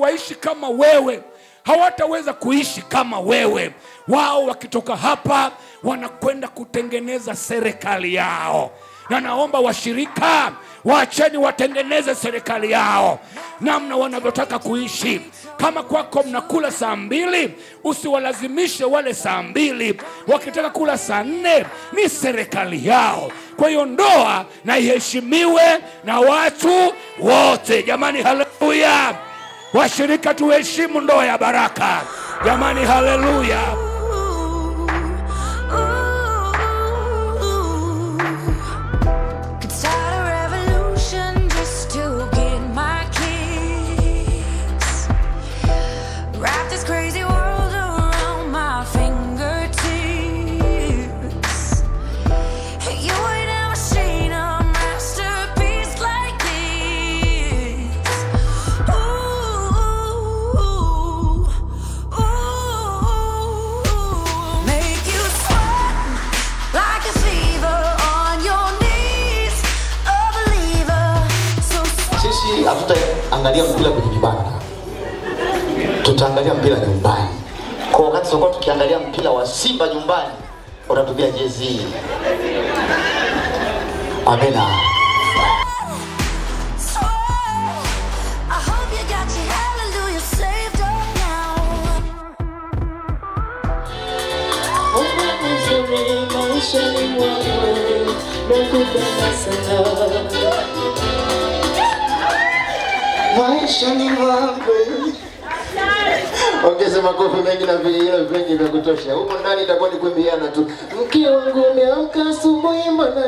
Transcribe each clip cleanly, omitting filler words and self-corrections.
waishi kama wewe, hawataweza kuishi kama wewe. Wao wakitoka hapa wanakwenda kutengeneza serikali yao. Na naomba washirika, waacheni watengeneze serikali yao namna wanavyotaka kuishi. Kama kwako mnakula saa 2, usiwalazimishe wale saa 2. Wakitaka kula saa 4, ni serikali yao. Kwa hiyo ndoa na iheshimiwe na watu wote. Jamani, haleluya. Washirika, tuheshimu ndoa ya baraka. Jamani, haleluya. Hatutaangalia mpira kwenye vibanda, tutaangalia mpira nyumbani. Kwa wakati soko tukiangalia mpira wa Simba nyumbani, utatubia jezi. Amena. Maisha ni mambo. Ongeza makofi mengi na vilio vingi vya kutosha. Huko ndani itakuwa ni kuimbiana tu. Mke wangu umeamka asubuhi mbona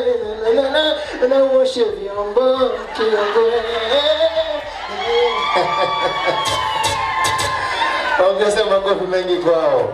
na uoshe vyombo mke wangu. Ongeza makofi mengi kwao.